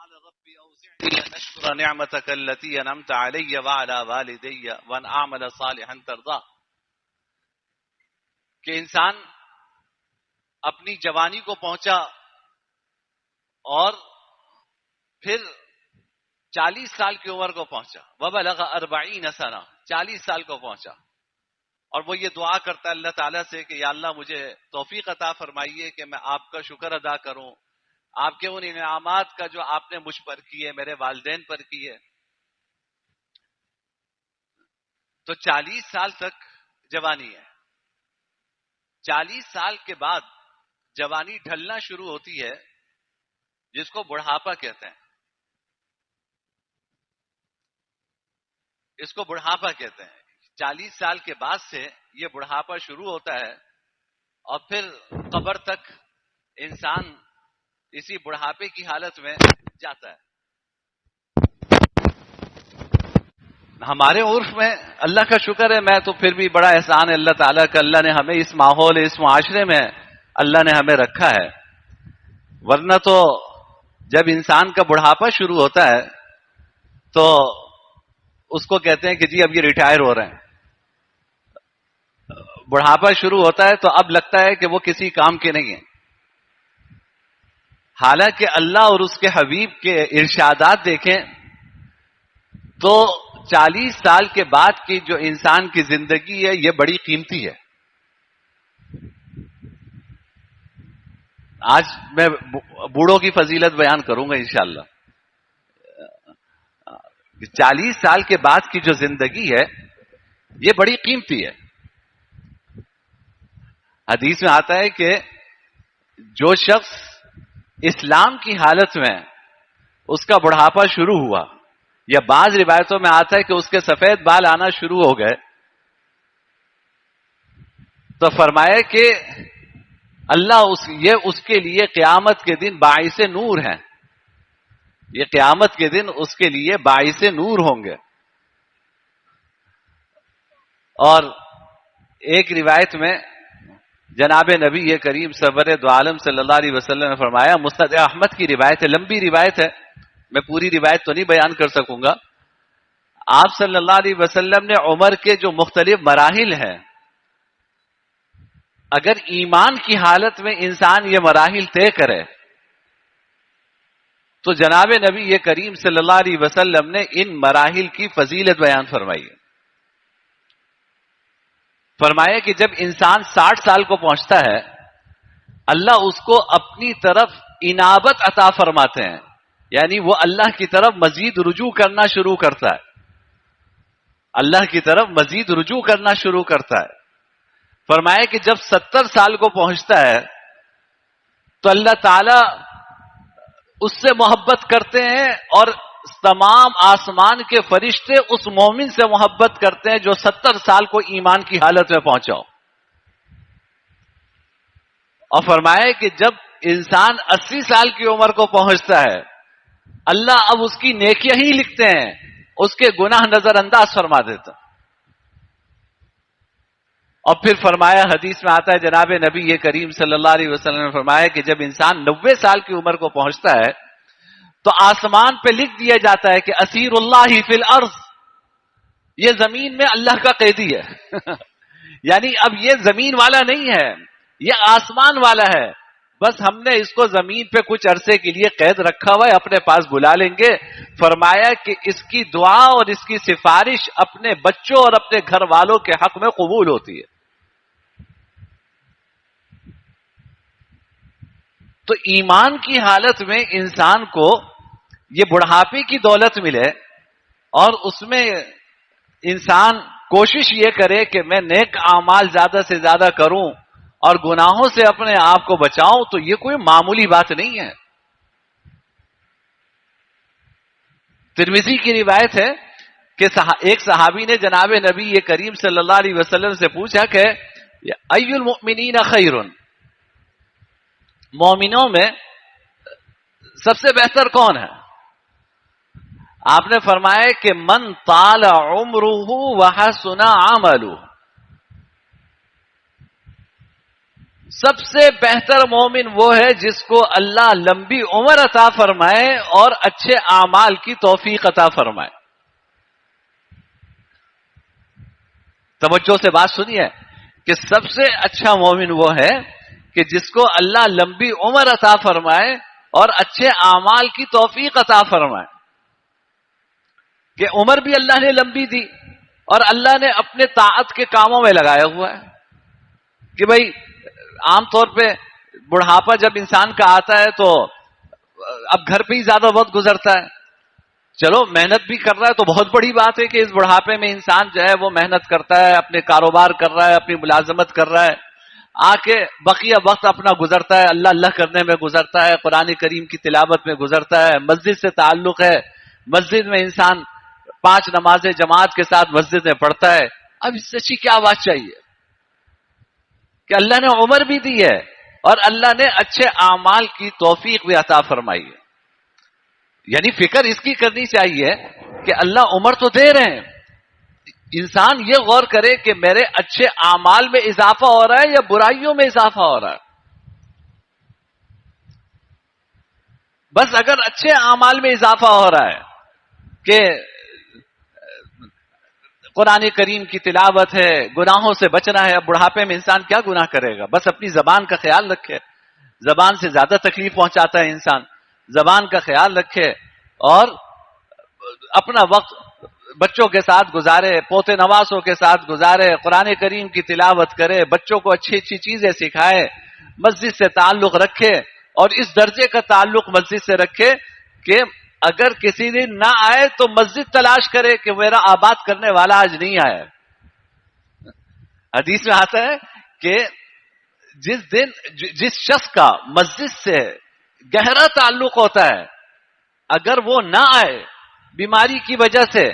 قال رب اوزعني ان اشكر نعمتك التي انعمت علي وعلى والدي وان اعمل صالحا ترضى. کہ انسان اپنی جوانی کو پہنچا اور پھر 40 سال کی عمر کو پہنچا. وبلغ 40 سنہ، 40 سال کو پہنچا، اور وہ یہ دعا کرتا ہے اللہ تعالیٰ سے کہ یا اللہ مجھے توفیق عطا فرمائیے کہ میں آپ کا شکر ادا کروں، آپ کے ان انعامات کا جو آپ نے مجھ پر کیے، میرے والدین پر کیے. تو 40 سال تک جوانی ہے. 40 سال کے بعد جوانی ڈھلنا شروع ہوتی ہے، جس کو بڑھاپا کہتے ہیں. اس کو بڑھاپا کہتے ہیں. 40 سال کے بعد سے یہ بڑھاپا شروع ہوتا ہے، اور پھر قبر تک انسان اسی بڑھاپے کی حالت میں جاتا ہے. ہمارے عرف میں اللہ کا شکر ہے، میں تو پھر بھی بڑا احسان ہے اللہ تعالیٰ کا، اللہ نے ہمیں اس ماحول اس معاشرے میں اللہ نے ہمیں رکھا ہے. ورنہ تو جب انسان کا بڑھاپا شروع ہوتا ہے تو اس کو کہتے ہیں کہ جی اب یہ ریٹائر ہو رہے ہیں. بڑھاپا شروع ہوتا ہے تو اب لگتا ہے کہ وہ کسی کام کے نہیں ہیں. حالانکہ اللہ اور اس کے حبیب کے ارشادات دیکھیں تو 40 سال کے بعد کی جو انسان کی زندگی ہے یہ بڑی قیمتی ہے. آج میں بوڑھوں کی فضیلت بیان کروں گا انشاءاللہ. 40 سال کے بعد کی جو زندگی ہے یہ بڑی قیمتی ہے. حدیث میں آتا ہے کہ جو شخص اسلام کی حالت میں اس کا بڑھاپا شروع ہوا، یا بعض روایتوں میں آتا ہے کہ اس کے سفید بال آنا شروع ہو گئے، تو فرمایا کہ اللہ یہ اس کے لیے قیامت کے دن باعث نور ہیں. یہ قیامت کے دن اس کے لیے باعث نور ہوں گے. اور ایک روایت میں جناب نبی یہ کریم سرور دو عالم صلی اللہ علیہ وسلم نے فرمایا، مسند احمد کی روایت ہے، لمبی روایت ہے، میں پوری روایت تو نہیں بیان کر سکوں گا. آپ صلی اللہ علیہ وسلم نے عمر کے جو مختلف مراحل ہیں، اگر ایمان کی حالت میں انسان یہ مراحل طے کرے تو جناب نبی یہ کریم صلی اللہ علیہ وسلم نے ان مراحل کی فضیلت بیان فرمائی. فرمایا کہ جب انسان 60 سال کو پہنچتا ہے اللہ اس کو اپنی طرف انابت عطا فرماتے ہیں، یعنی وہ اللہ کی طرف مزید رجوع کرنا شروع کرتا ہے. اللہ کی طرف مزید رجوع کرنا شروع کرتا ہے. فرمایا کہ جب 70 سال کو پہنچتا ہے تو اللہ تعالی اس سے محبت کرتے ہیں، اور تمام آسمان کے فرشتے اس مومن سے محبت کرتے ہیں جو 70 سال کو ایمان کی حالت میں پہنچا ہو. اور فرمایا کہ جب انسان 80 سال کی عمر کو پہنچتا ہے اللہ اب اس کی نیکیاں ہی لکھتے ہیں، اس کے گناہ نظر انداز فرما دیتا. اور پھر فرمایا، حدیث میں آتا ہے جناب نبی یہ کریم صلی اللہ علیہ وسلم نے فرمایا کہ جب انسان 90 سال کی عمر کو پہنچتا ہے تو آسمان پہ لکھ دیا جاتا ہے کہ اسیر اللہ فی الارض، یہ زمین میں اللہ کا قیدی ہے. یعنی اب یہ زمین والا نہیں ہے، یہ آسمان والا ہے. بس ہم نے اس کو زمین پہ کچھ عرصے کے لیے قید رکھا ہوا ہے، اپنے پاس بلا لیں گے. فرمایا کہ اس کی دعا اور اس کی سفارش اپنے بچوں اور اپنے گھر والوں کے حق میں قبول ہوتی ہے. تو ایمان کی حالت میں انسان کو یہ بڑھاپے کی دولت ملے اور اس میں انسان کوشش یہ کرے کہ میں نیک اعمال زیادہ سے زیادہ کروں اور گناہوں سے اپنے آپ کو بچاؤں، تو یہ کوئی معمولی بات نہیں ہے. ترمذی کی روایت ہے کہ ایک صحابی نے جناب نبی یہ کریم صلی اللہ علیہ وسلم سے پوچھا کہ ای المؤمنین خیر، مومنوں میں سب سے بہتر کون ہے؟ آپ نے فرمایا کہ من طال عمرہ وحسن عملہ، سب سے بہتر مومن وہ ہے جس کو اللہ لمبی عمر عطا فرمائے اور اچھے اعمال کی توفیق عطا فرمائے. توجہ سے بات سنیے کہ سب سے اچھا مومن وہ ہے کہ جس کو اللہ لمبی عمر عطا فرمائے اور اچھے اعمال کی توفیق عطا فرمائے. کہ عمر بھی اللہ نے لمبی دی اور اللہ نے اپنے طاعت کے کاموں میں لگایا ہوا ہے. کہ بھائی عام طور پہ بڑھاپا جب انسان کا آتا ہے تو اب گھر پہ ہی زیادہ وقت گزرتا ہے. چلو محنت بھی کر رہا ہے تو بہت بڑی بات ہے کہ اس بڑھاپے میں انسان جو ہے وہ محنت کرتا ہے, اپنے کاروبار کر رہا ہے, اپنی ملازمت کر رہا ہے, آ کے بقیہ وقت اپنا گزرتا ہے, اللہ اللہ کرنے میں گزرتا ہے, قرآن کریم کی تلاوت میں گزرتا ہے, مسجد سے تعلق ہے, مسجد میں انسان 5 نمازیں جماعت کے ساتھ مسجد میں پڑھتا ہے. اب اس سے اچھی کیا بات چاہیے کہ اللہ نے عمر بھی دی ہے اور اللہ نے اچھے اعمال کی توفیق بھی عطا فرمائی ہے. یعنی فکر اس کی کرنی چاہیے کہ اللہ عمر تو دے رہے ہیں, انسان یہ غور کرے کہ میرے اچھے اعمال میں اضافہ ہو رہا ہے یا برائیوں میں اضافہ ہو رہا ہے. بس اگر اچھے اعمال میں اضافہ ہو رہا ہے کہ قرآن کریم کی تلاوت ہے, گناہوں سے بچنا ہے. اب بڑھاپے میں انسان کیا گناہ کرے گا؟ بس اپنی زبان کا خیال رکھے, زبان سے زیادہ تکلیف پہنچاتا ہے انسان, زبان کا خیال رکھے اور اپنا وقت بچوں کے ساتھ گزارے, پوتے نواسوں کے ساتھ گزارے, قرآن کریم کی تلاوت کرے, بچوں کو اچھی اچھی چیزیں سکھائے, مسجد سے تعلق رکھے اور اس درجے کا تعلق مسجد سے رکھے کہ اگر کسی دن نہ آئے تو مسجد تلاش کرے کہ میرا آباد کرنے والا آج نہیں آیا. حدیث میں آتا ہے کہ جس شخص کا مسجد سے گہرا تعلق ہوتا ہے اگر وہ نہ آئے بیماری کی وجہ سے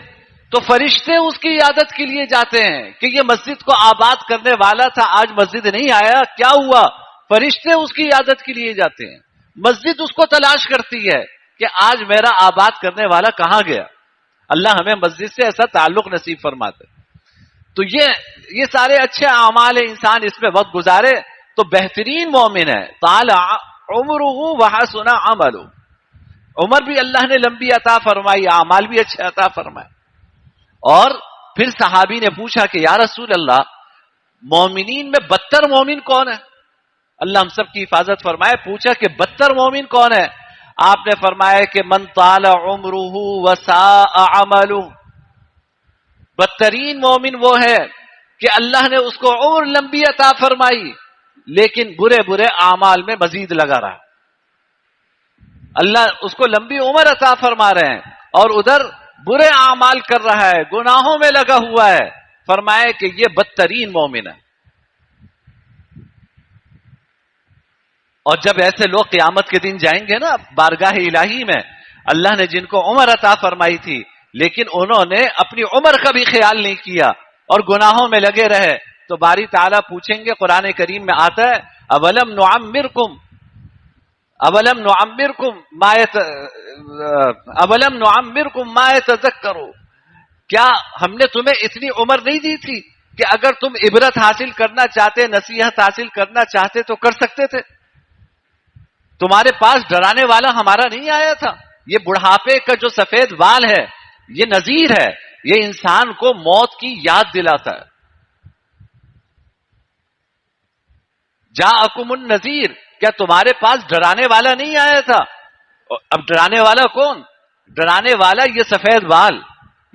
تو فرشتے اس کی عیادت کے لیے جاتے ہیں کہ یہ مسجد کو آباد کرنے والا تھا, آج مسجد نہیں آیا, کیا ہوا؟ فرشتے اس کی عیادت کے لیے جاتے ہیں, مسجد اس کو تلاش کرتی ہے کہ آج میرا آباد کرنے والا کہاں گیا. اللہ ہمیں مسجد سے ایسا تعلق نصیب فرماتے. تو یہ سارے اچھے اعمال ہیں, انسان اس میں وقت گزارے تو بہترین مومن ہے. طال عمرہ وحسن عملہ, عمر بھی اللہ نے لمبی عطا فرمائی, اعمال بھی اچھے عطا فرمائے. اور پھر صحابی نے پوچھا کہ یا رسول اللہ, مومنین میں بدتر مومن کون ہے؟ اللہ ہم سب کی حفاظت فرمائے. پوچھا کہ بدتر مومن کون ہے؟ آپ نے فرمایا کہ من طال عمرہ وساء عملہ, بدترین مومن وہ ہے کہ اللہ نے اس کو عمر لمبی عطا فرمائی لیکن برے برے اعمال میں مزید لگا رہا. اللہ اس کو لمبی عمر عطا فرما رہے ہیں اور ادھر برے اعمال کر رہا ہے, گناہوں میں لگا ہوا ہے. فرمایا کہ یہ بدترین مومن ہے. اور جب ایسے لوگ قیامت کے دن جائیں گے نا بارگاہ الہی میں, اللہ نے جن کو عمر عطا فرمائی تھی لیکن انہوں نے اپنی عمر کا بھی خیال نہیں کیا اور گناہوں میں لگے رہے, تو باری تعالیٰ پوچھیں گے, قرآن کریم میں آتا ہے اولم نعمرکم ما یتذکروا, کیا ہم نے تمہیں اتنی عمر نہیں دی تھی کہ اگر تم عبرت حاصل کرنا چاہتے, نصیحت حاصل کرنا چاہتے تو کر سکتے تھے؟ تمہارے پاس ڈرانے والا ہمارا نہیں آیا تھا؟ یہ بڑھاپے کا جو سفید بال ہے یہ نذیر ہے, یہ انسان کو موت کی یاد دلاتا ہے. جاءکم النذیر, کیا تمہارے پاس ڈرانے والا نہیں آیا تھا؟ اب ڈرانے والا کون؟ ڈرانے والا یہ سفید بال,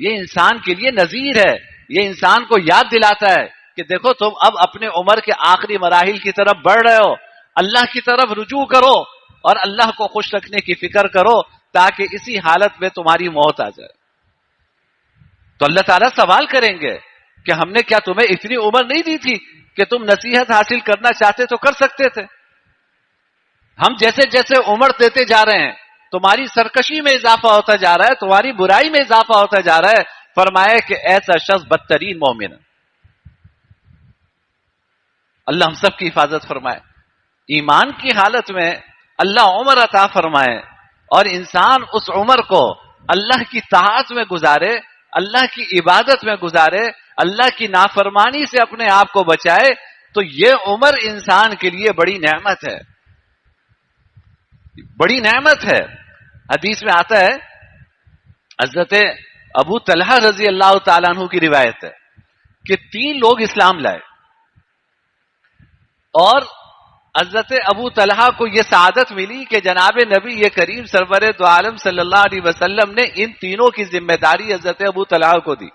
یہ انسان کے لیے نذیر ہے, یہ انسان کو یاد دلاتا ہے کہ دیکھو تم اب اپنے عمر کے آخری مراحل کی طرف بڑھ رہے ہو, اللہ کی طرف رجوع کرو اور اللہ کو خوش رکھنے کی فکر کرو تاکہ اسی حالت میں تمہاری موت آ جائے. تو اللہ تعالیٰ سوال کریں گے کہ ہم نے کیا تمہیں اتنی عمر نہیں دی تھی کہ تم نصیحت حاصل کرنا چاہتے تو کر سکتے تھے؟ ہم جیسے جیسے عمر دیتے جا رہے ہیں تمہاری سرکشی میں اضافہ ہوتا جا رہا ہے, تمہاری برائی میں اضافہ ہوتا جا رہا ہے. فرمایا کہ ایسا شخص بدترین مومن ہے. اللہ ہم سب کی حفاظت فرمائے. ایمان کی حالت میں اللہ عمر عطا فرمائے اور انسان اس عمر کو اللہ کی طاعت میں گزارے, اللہ کی عبادت میں گزارے, اللہ کی نافرمانی سے اپنے آپ کو بچائے, تو یہ عمر انسان کے لیے بڑی نعمت ہے، بڑی نعمت ہے۔ حدیث میں آتا ہے، حضرت ابو طلحہ رضی اللہ تعالیٰ عنہ کی روایت ہے کہ 3 لوگ اسلام لائے، اور حضرت ابو طلحہ کو یہ سعادت ملی کہ جناب نبی یہ کریم سرور دو عالم صلی اللہ علیہ وسلم نے ان تینوں کی ذمہ داری حضرت ابو طلحہ کو دی۔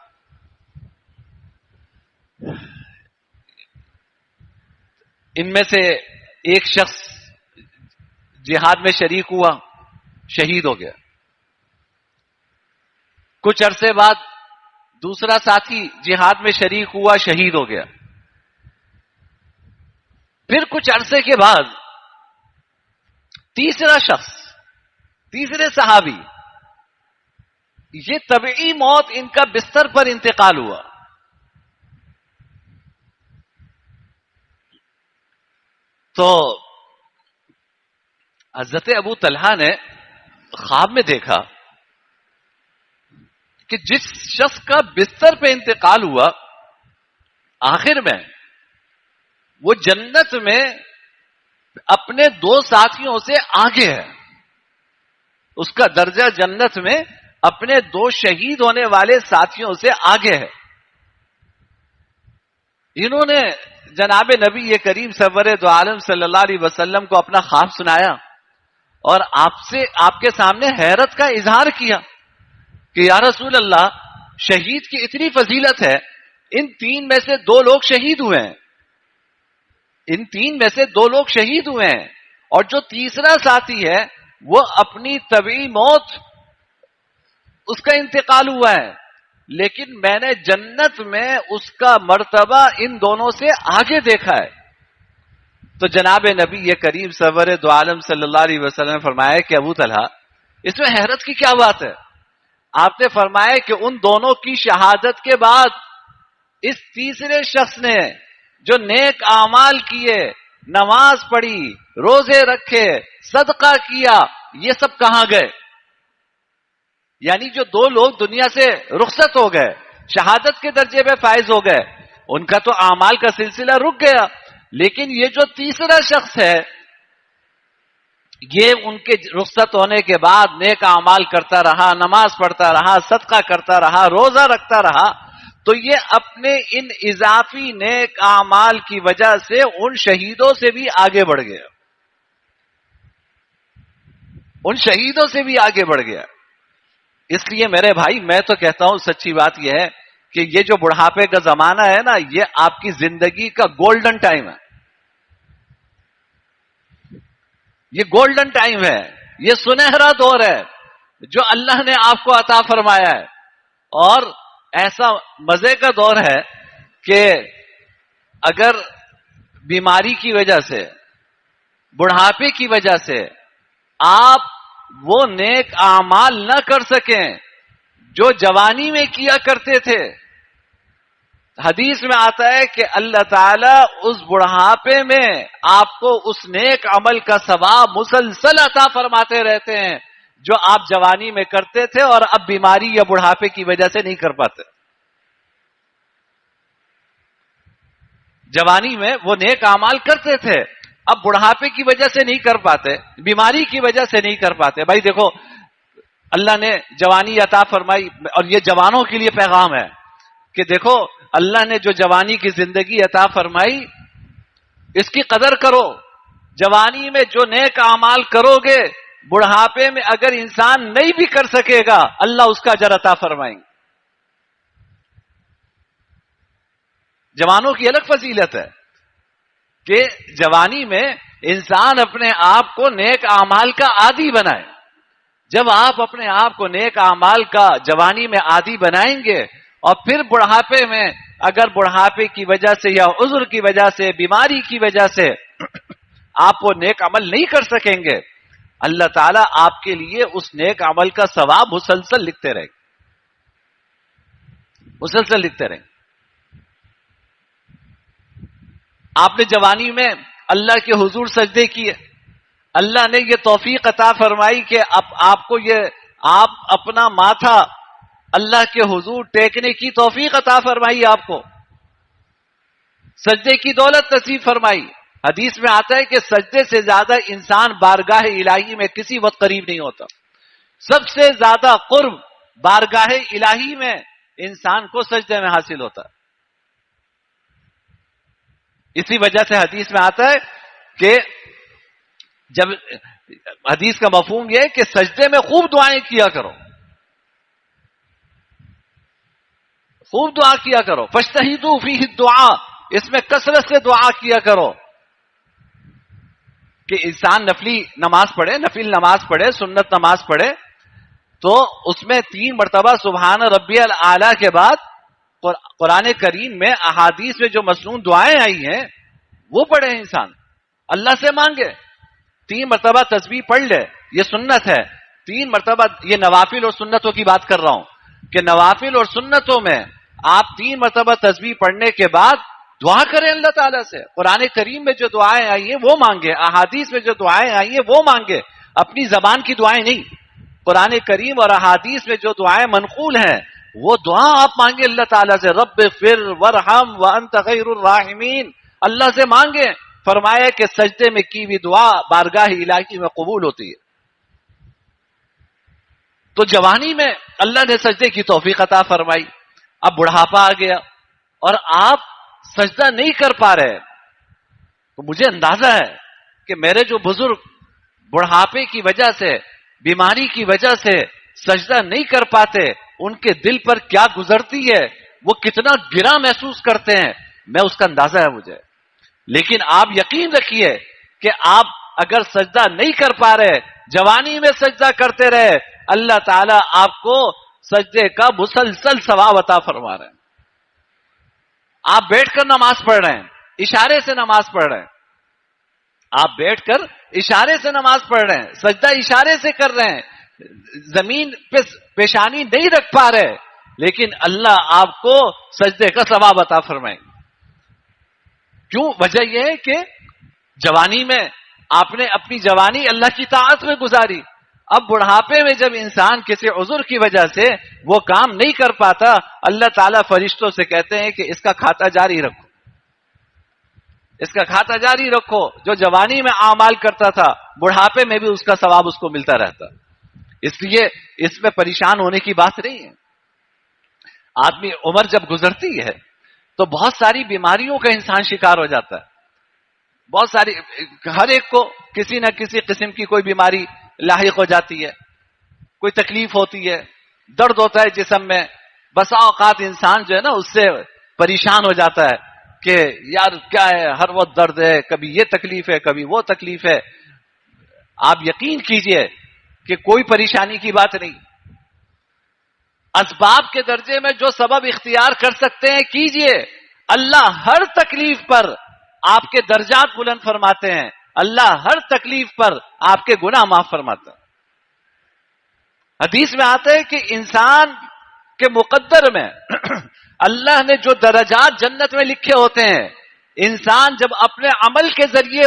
ان میں سے ایک شخص جہاد میں شریک ہوا، شہید ہو گیا۔ کچھ عرصے بعد دوسرا ساتھی جہاد میں شریک ہوا، شہید ہو گیا۔ پھر کچھ عرصے کے بعد تیسرا شخص، تیسرے صحابی، یہ طبعی موت ان کا بستر پر انتقال ہوا۔ تو حضرت ابو طلحہ نے خواب میں دیکھا کہ جس شخص کا بستر پہ انتقال ہوا، آخر میں وہ جنت میں اپنے 2 ساتھیوں سے آگے ہے، اس کا درجہ جنت میں اپنے 2 شہید ہونے والے ساتھیوں سے آگے ہے۔ انہوں نے جناب نبی یہ کریم سرور دو عالم صلی اللہ علیہ وسلم کو اپنا خواب سنایا، اور آپ کے سامنے حیرت کا اظہار کیا کہ یا رسول اللہ، شہید کی اتنی فضیلت ہے، ان 3 میں سے 2 لوگ شہید ہوئے ہیں، ان 3 میں سے 2 لوگ شہید ہوئے ہیں، اور جو تیسرا ساتھی ہے وہ اپنی طبعی موت اس کا انتقال ہوا ہے، لیکن میں نے جنت میں اس کا مرتبہ ان دونوں سے آگے دیکھا ہے۔ تو جناب نبی یہ کریم سرور دو عالم صلی اللہ علیہ وسلم نے فرمایا کہ ابو طلحہ، اس میں حیرت کی کیا بات ہے؟ آپ نے فرمایا کہ ان دونوں کی شہادت کے بعد اس تیسرے شخص نے جو نیک اعمال کیے، نماز پڑھی، روزے رکھے، صدقہ کیا، یہ سب کہاں گئے؟ یعنی جو 2 لوگ دنیا سے رخصت ہو گئے، شہادت کے درجے میں فائز ہو گئے، ان کا تو اعمال کا سلسلہ رک گیا، لیکن یہ جو تیسرا شخص ہے، یہ ان کے رخصت ہونے کے بعد نیک اعمال کرتا رہا، نماز پڑھتا رہا، صدقہ کرتا رہا، روزہ رکھتا رہا، تو یہ اپنے ان اضافی نیک اعمال کی وجہ سے ان شہیدوں سے بھی آگے بڑھ گیا، ان شہیدوں سے بھی آگے بڑھ گیا۔ اس لیے میرے بھائی، میں تو کہتا ہوں سچی بات یہ ہے کہ یہ جو بڑھاپے کا زمانہ ہے نا، یہ آپ کی زندگی کا گولڈن ٹائم ہے، یہ گولڈن ٹائم ہے، یہ سنہرا دور ہے جو اللہ نے آپ کو عطا فرمایا ہے، اور ایسا مزے کا دور ہے کہ اگر بیماری کی وجہ سے، بڑھاپے کی وجہ سے آپ وہ نیک اعمال نہ کر سکیں جو جوانی میں کیا کرتے تھے، حدیث میں آتا ہے کہ اللہ تعالیٰ اس بڑھاپے میں آپ کو اس نیک عمل کا ثواب مسلسل عطا فرماتے رہتے ہیں جو آپ جوانی میں کرتے تھے اور اب بیماری یا بڑھاپے کی وجہ سے نہیں کر پاتے۔ جوانی میں وہ نیک اعمال کرتے تھے، اب بڑھاپے کی وجہ سے نہیں کر پاتے، بیماری کی وجہ سے نہیں کر پاتے۔ بھائی دیکھو، اللہ نے جوانی عطا فرمائی، اور یہ جوانوں کے لیے پیغام ہے کہ دیکھو، اللہ نے جو جوانی کی زندگی عطا فرمائی، اس کی قدر کرو۔ جوانی میں جو نیک اعمال کرو گے، بڑھاپے میں اگر انسان نہیں بھی کر سکے گا، اللہ اس کا اجر عطا فرمائیں گے۔ جوانوں کی الگ فضیلت ہے کہ جوانی میں انسان اپنے آپ کو نیک اعمال کا عادی بنائے۔ جب آپ اپنے آپ کو نیک اعمال کا جوانی میں عادی بنائیں گے، اور پھر بڑھاپے میں اگر بڑھاپے کی وجہ سے یا عذر کی وجہ سے، بیماری کی وجہ سے آپ وہ نیک عمل نہیں کر سکیں گے، اللہ تعالیٰ آپ کے لیے اس نیک عمل کا ثواب مسلسل لکھتے رہیں گے، مسلسل لکھتے رہیں گے۔ آپ نے جوانی میں اللہ کے حضور سجدے کیے، اللہ نے یہ توفیق عطا فرمائی کہ آپ کو آپ اپنا ماتھا اللہ کے حضور ٹیکنے کی توفیق عطا فرمائی آپ کو۔ سجدے کی دولت نصیب فرمائی. حدیث میں آتا ہے کہ سجدے سے زیادہ انسان بارگاہ الہی میں کسی وقت قریب نہیں ہوتا. سب سے زیادہ قرب بارگاہ الہی میں انسان کو سجدے میں حاصل ہوتا. اسی وجہ سے حدیث میں آتا ہے کہ جب حدیث کا مفہوم یہ ہے کہ سجدے میں خوب دعائیں کیا کرو، خوب دعا کیا کرو. فاجتہدوا فیہ الدعاء، اس میں کثرت سے دعا کیا کرو. کہ انسان نفلی نماز پڑھے، نفل نماز پڑھے، سنت نماز پڑھے تو اس میں 3 مرتبہ سبحان ربی الاعلی کے بعد قرآن کریم میں احادیث میں جو مسنون دعائیں آئی ہیں وہ پڑھے. انسان اللہ سے مانگے، 3 مرتبہ تسبیح پڑھ لے، یہ سنت ہے. 3 مرتبہ، یہ نوافل اور سنتوں کی بات کر رہا ہوں کہ نوافل اور سنتوں میں آپ 3 مرتبہ تسبیح پڑھنے کے بعد دعا کریں اللہ تعالیٰ سے. قرآن کریم میں جو دعائیں آئی ہیں وہ مانگے، احادیث میں جو دعائیں آئی ہیں وہ مانگے، اپنی زبان کی دعائیں نہیں. قرآن کریم اور احادیث میں جو دعائیں منقول ہیں وہ دعا آپ مانگے اللہ تعالیٰ سے. رب اغفر وارحم وانت خیر الراحمین، اللہ سے مانگے. فرمایا کہ سجدے میں کی ہوئی دعا بارگاہ الہی میں قبول ہوتی ہے. تو جوانی میں اللہ نے سجدے کی توفیق عطا فرمائی. اب بڑھاپا آ گیا اور آپ سجدہ نہیں کر پا رہے، تو مجھے اندازہ ہے کہ میرے جو بزرگ بڑھاپے کی وجہ سے، بیماری کی وجہ سے سجدہ نہیں کر پاتے، ان کے دل پر کیا گزرتی ہے، وہ کتنا گرا محسوس کرتے ہیں، میں اس کا اندازہ ہے مجھے. لیکن آپ یقین رکھیے کہ آپ اگر سجدہ نہیں کر پا رہے، جوانی میں سجدہ کرتے رہے، اللہ تعالیٰ آپ کو سجدے کا مسلسل ثواب عطا فرما رہے ہیں. آپ بیٹھ کر نماز پڑھ رہے ہیں، اشارے سے نماز پڑھ رہے ہیں، آپ بیٹھ کر اشارے سے نماز پڑھ رہے ہیں، سجدہ اشارے سے کر رہے ہیں، زمین پہ پیشانی نہیں رکھ پا رہے، لیکن اللہ آپ کو سجدے کا ثواب عطا فرمائیں. کیوں؟ وجہ یہ ہے کہ جوانی میں آپ نے اپنی جوانی اللہ کی طاعت میں گزاری. اب بڑھاپے میں جب انسان کسی عذر کی وجہ سے وہ کام نہیں کر پاتا، اللہ تعالیٰ فرشتوں سے کہتے ہیں کہ اس کا کھاتا جاری رکھو، اس کا کھاتا جاری رکھو. جو جوانی میں اعمال کرتا تھا بڑھاپے میں بھی اس کا ثواب اس کو ملتا رہتا. اس لیے اس میں پریشان ہونے کی بات نہیں ہے. آدمی عمر جب گزرتی ہے تو بہت ساری بیماریوں کا انسان شکار ہو جاتا ہے. بہت ساری، ہر ایک کو کسی نہ کسی قسم کی کوئی بیماری لاحق ہو جاتی ہے، کوئی تکلیف ہوتی ہے، درد ہوتا ہے جسم میں. بسا اوقات انسان جو ہے نا اس سے پریشان ہو جاتا ہے کہ یار کیا ہے، ہر وقت درد ہے، کبھی یہ تکلیف ہے، کبھی وہ تکلیف ہے. آپ یقین کیجئے کہ کوئی پریشانی کی بات نہیں. اسباب کے درجے میں جو سبب اختیار کر سکتے ہیں کیجئے. اللہ ہر تکلیف پر آپ کے درجات بلند فرماتے ہیں، اللہ ہر تکلیف پر آپ کے گناہ معاف فرماتا ہے. حدیث میں آتا ہے کہ انسان کے مقدر میں اللہ نے جو درجات جنت میں لکھے ہوتے ہیں، انسان جب اپنے عمل کے ذریعے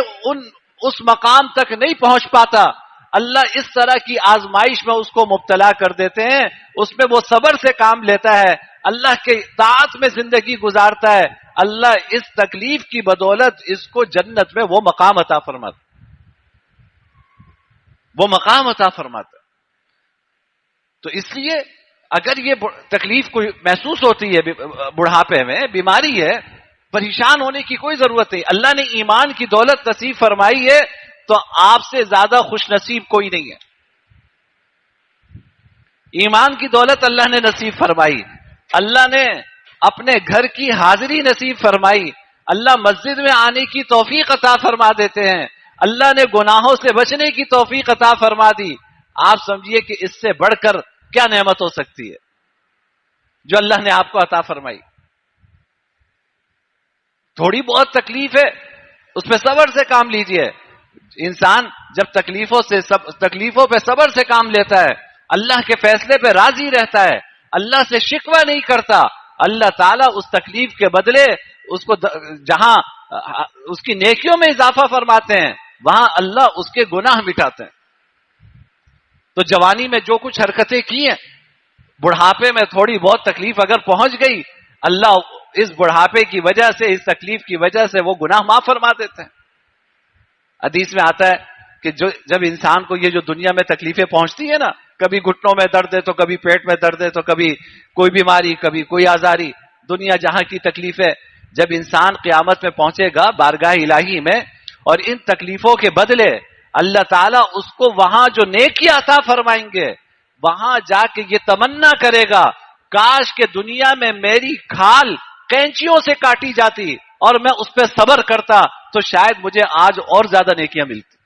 اس مقام تک نہیں پہنچ پاتا، اللہ اس طرح کی آزمائش میں اس کو مبتلا کر دیتے ہیں، اس میں وہ صبر سے کام لیتا ہے، اللہ کے اطاعت میں زندگی گزارتا ہے، اللہ اس تکلیف کی بدولت اس کو جنت میں وہ مقام عطا فرماتا، وہ مقام عطا فرماتا. تو اس لیے اگر یہ تکلیف کوئی محسوس ہوتی ہے بڑھاپے میں، بیماری ہے، پریشان ہونے کی کوئی ضرورت نہیں. اللہ نے ایمان کی دولت نصیب فرمائی ہے تو آپ سے زیادہ خوش نصیب کوئی نہیں ہے. ایمان کی دولت اللہ نے نصیب فرمائی، اللہ نے اپنے گھر کی حاضری نصیب فرمائی، اللہ مسجد میں آنے کی توفیق عطا فرما دیتے ہیں، اللہ نے گناہوں سے بچنے کی توفیق عطا فرما دی. آپ سمجھیے کہ اس سے بڑھ کر کیا نعمت ہو سکتی ہے جو اللہ نے آپ کو عطا فرمائی. تھوڑی بہت تکلیف ہے، اس پہ صبر سے کام لیجئے. انسان جب تکلیفوں پہ صبر سے کام لیتا ہے، اللہ کے فیصلے پہ راضی رہتا ہے، اللہ سے شکوہ نہیں کرتا، اللہ تعالیٰ اس تکلیف کے بدلے اس کو جہاں اس کی نیکیوں میں اضافہ فرماتے ہیں وہاں اللہ اس کے گناہ مٹاتے ہیں. تو جوانی میں جو کچھ حرکتیں کی ہیں، بڑھاپے میں تھوڑی بہت تکلیف اگر پہنچ گئی، اللہ اس بڑھاپے کی وجہ سے، اس تکلیف کی وجہ سے وہ گناہ معاف فرما دیتے ہیں۔ حدیث میں آتا ہے کہ جب انسان کو یہ جو دنیا میں تکلیفیں پہنچتی ہیں نا، کبھی گھٹنوں میں درد ہے تو کبھی پیٹ میں درد ہے تو کبھی کوئی بیماری، کبھی کوئی آزاری، دنیا جہاں کی تکلیفیں، جب انسان قیامت میں پہنچے گا بارگاہ الہی میں، اور ان تکلیفوں کے بدلے اللہ تعالیٰ اس کو وہاں جو نیکی عطا فرمائیں گے، وہاں جا کے یہ تمنا کرے گا کاش کہ دنیا میں میری کھال کینچیوں سے کاٹی جاتی اور میں اس پہ صبر کرتا تو شاید مجھے آج اور زیادہ نیکیاں ملتی،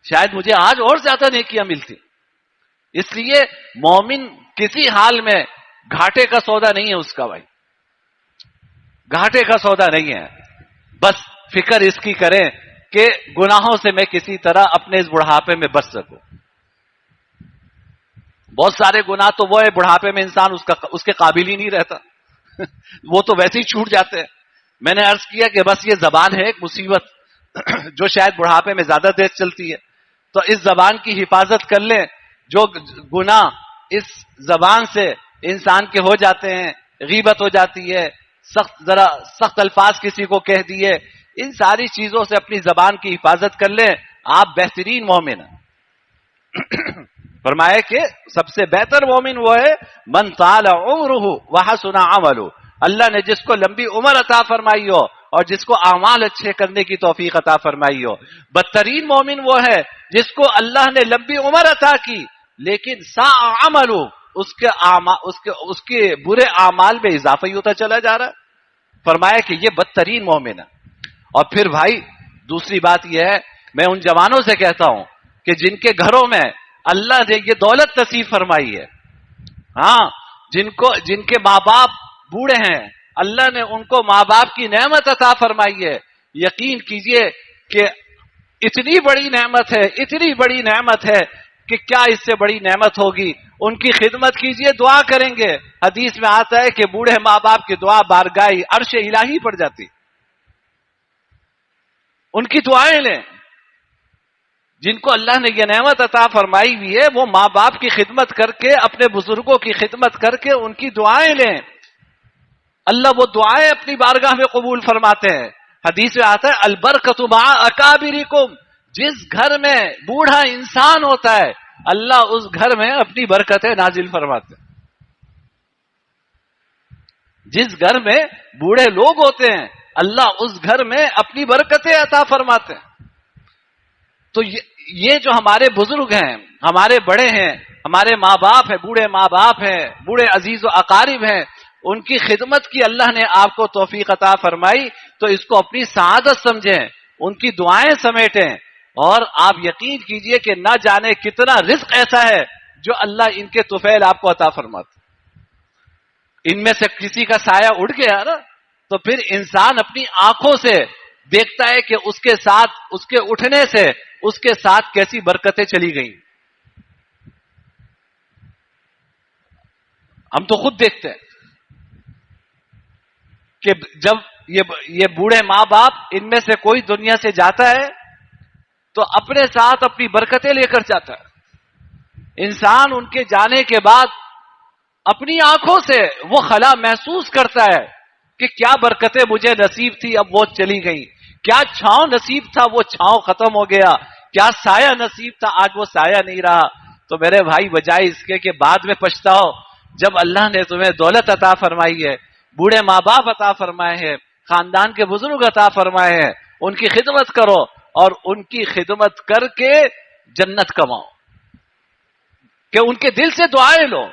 شاید مجھے آج اور زیادہ نیکیاں ملتی۔ اس لیے مومن کسی حال میں گھاٹے کا سودا نہیں ہے اس کا، بھائی گھاٹے کا سودا نہیں ہے، بس فکر اس کی کریں کہ گناہوں سے میں کسی طرح اپنے اس بڑھاپے میں بچ سکوں۔ بہت سارے گناہ تو وہ ہے بڑھاپے میں انسان اس کے قابل ہی نہیں رہتا وہ تو ویسے ہی چھوٹ جاتے ہیں۔ میں نے عرض کیا کہ بس یہ زبان ہے ایک مصیبت جو شاید بڑھاپے میں زیادہ تیز چلتی ہے، تو اس زبان کی حفاظت کر لیں۔ جو گناہ اس زبان سے انسان کے ہو جاتے ہیں، غیبت ہو جاتی ہے، سخت الفاظ کسی کو کہہ دیے، ان ساری چیزوں سے اپنی زبان کی حفاظت کر لیں، آپ بہترین مومن ہیں۔ فرمایا کہ سب سے بہتر مومن وہ ہے من طال عمرہ وحسن عملہ، اللہ نے جس کو لمبی عمر عطا فرمائی ہو اور جس کو اعمال اچھے کرنے کی توفیق عطا فرمائی ہو۔ بدترین مومن وہ ہے جس کو اللہ نے لمبی عمر عطا کی لیکن ساء عملہ، اس کے برے اعمال میں اضافہ ہی ہوتا چلا جا رہا ہے۔ فرمایا کہ یہ بدترین مومن ہے۔ اور پھر بھائی دوسری بات یہ ہے، میں ان جوانوں سے کہتا ہوں کہ جن کے گھروں میں اللہ نے یہ دولت نصیب فرمائی ہے، ہاں جن کے ماں باپ بوڑھے ہیں، اللہ نے ان کو ماں باپ کی نعمت عطا فرمائی ہے، یقین کیجئے کہ اتنی بڑی نعمت ہے کہ کیا اس سے بڑی نعمت ہوگی۔ ان کی خدمت کیجئے، دعا کریں گے۔ حدیث میں آتا ہے کہ بوڑھے ماں باپ کی دعا بارگاہ عرش الہی پڑ جاتی، ان کی دعائیں لیں۔ جن کو اللہ نے یہ نعمت عطا فرمائی ہوئی ہے وہ ماں باپ کی خدمت کر کے، اپنے بزرگوں کی خدمت کر کے ان کی دعائیں لیں، اللہ وہ دعائیں اپنی بارگاہ میں قبول فرماتے ہیں۔ حدیث میں آتا ہے البرکۃ مع اکابرکم، جس گھر میں بوڑھا انسان ہوتا ہے اللہ اس گھر میں اپنی برکتیں نازل فرماتے ہیں۔ جس گھر میں بوڑھے لوگ ہوتے ہیں اللہ اس گھر میں اپنی برکتیں عطا فرماتے ہیں۔ تو یہ جو ہمارے بزرگ ہیں، ہمارے بڑے ہیں، ہمارے ماں باپ ہیں، بوڑھے ماں باپ ہیں، بوڑھے عزیز و اقارب ہیں، ان کی خدمت کی اللہ نے آپ کو توفیق عطا فرمائی تو اس کو اپنی سعادت سمجھیں، ان کی دعائیں سمیٹیں، اور آپ یقین کیجئے کہ نہ جانے کتنا رزق ایسا ہے جو اللہ ان کے طفیل آپ کو عطا فرماتا۔ ان میں سے کسی کا سایہ اڑ گیا نا تو پھر انسان اپنی آنکھوں سے دیکھتا ہے کہ اس کے ساتھ، اس کے اٹھنے سے اس کے ساتھ کیسی برکتیں چلی گئیں۔ ہم تو خود دیکھتے ہیں کہ جب یہ بوڑھے ماں باپ ان میں سے کوئی دنیا سے جاتا ہے تو اپنے ساتھ اپنی برکتیں لے کر جاتا ہے۔ انسان ان کے جانے کے بعد اپنی آنکھوں سے وہ خلا محسوس کرتا ہے کہ کیا برکتیں مجھے نصیب تھی اب وہ چلی گئیں، کیا چھاؤں نصیب تھا وہ چھاؤں ختم ہو گیا، کیا سایہ نصیب تھا آج وہ سایہ نہیں رہا۔ تو میرے بھائی بجائے اس کے کہ بعد میں پچھتاؤ، جب اللہ نے تمہیں دولت عطا فرمائی ہے، بوڑھے ماں باپ عطا فرمائے ہیں، خاندان کے بزرگ عطا فرمائے ہیں، ان کی خدمت کرو اور ان کی خدمت کر کے جنت کماؤ، کہ ان کے دل سے دعائیں لو،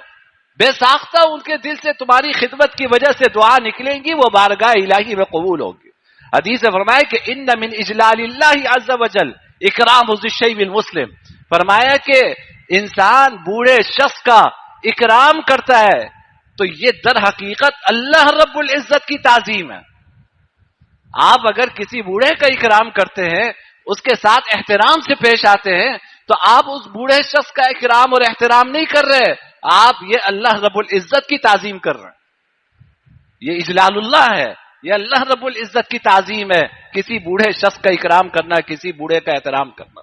بے ساختہ ان کے دل سے تمہاری خدمت کی وجہ سے دعا نکلیں گی، وہ بارگاہ الہی میں قبول ہوگی۔ حدیث نے فرمایا کہ ان من اجلال اللہ عز وجل اکرام ذی الشیب المسلم، فرمایا کہ انسان بوڑھے شخص کا اکرام کرتا ہے تو یہ در حقیقت اللہ رب العزت کی تعظیم ہے۔ آپ اگر کسی بوڑھے کا اکرام کرتے ہیں، اس کے ساتھ احترام سے پیش آتے ہیں تو آپ اس بوڑھے شخص کا اکرام اور احترام نہیں کر رہے، آپ یہ اللہ رب العزت کی تعظیم کر رہے ہیں۔ یہ اجلال اللہ ہے، یہ اللہ رب العزت کی تعظیم ہے، کسی بوڑھے شخص کا اکرام کرنا، کسی بوڑھے کا احترام کرنا۔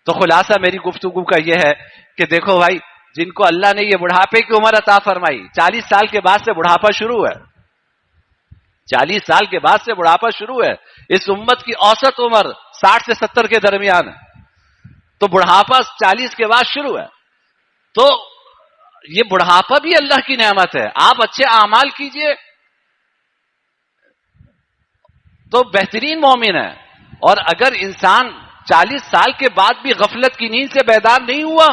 تو خلاصہ میری گفتگو کا یہ ہے کہ دیکھو بھائی، جن کو اللہ نے یہ بڑھاپے کی عمر عطا فرمائی. 40 سال کے بعد سے بڑھاپا شروع ہے. 40 سال کے بعد سے بڑھاپا شروع ہے. اس امت کی اوسط عمر 60 سے 70 کے درمیان ہے. تو بڑھاپا 40 کے بعد شروع ہے. تو یہ بڑھاپا بھی اللہ کی نعمت ہے. آپ اچھے اعمال کیجئے تو بہترین مومن ہے. اور اگر انسان 40 سال کے بعد بھی غفلت کی نیند سے بیدار نہیں ہوا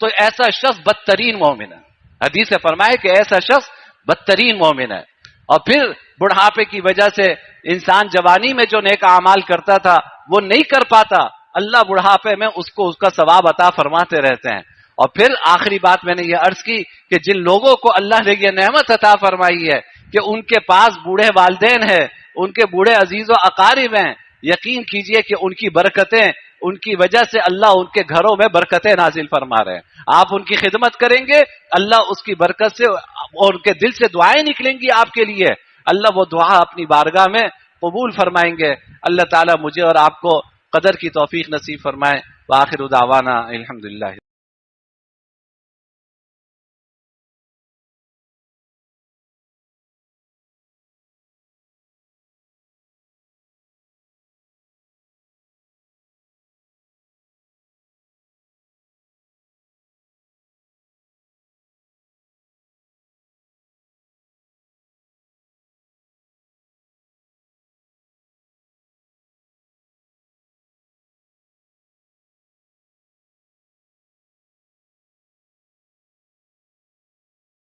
تو ایسا شخص بدترین مومن ہے. حدیث سے فرمائے کہ ایسا شخص بدترین مومن ہے. اور پھر بڑھاپے کی وجہ سے انسان جوانی میں جو نیک اعمال کرتا تھا وہ نہیں کر پاتا. اللہ بڑھاپے میں اس کو اس کا ثواب عطا فرماتے رہتے ہیں. اور پھر آخری بات میں نے یہ عرض کی کہ جن لوگوں کو اللہ نے یہ نعمت عطا فرمائی ہے کہ ان کے پاس بوڑھے والدین ہیں, ان کے بوڑھے عزیز و اقارب ہیں, یقین کیجئے کہ ان کی برکتیں, ان کی وجہ سے اللہ ان کے گھروں میں برکتیں نازل فرما رہے ہیں. آپ ان کی خدمت کریں گے, اللہ اس کی برکت سے اور ان کے دل سے دعائیں نکلیں گی آپ کے لیے, اللہ وہ دعا اپنی بارگاہ میں قبول فرمائیں گے. اللہ تعالیٰ مجھے اور آپ کو قدر کی توفیق نصیب فرمائے. وآخر دعوانا الحمدللہ.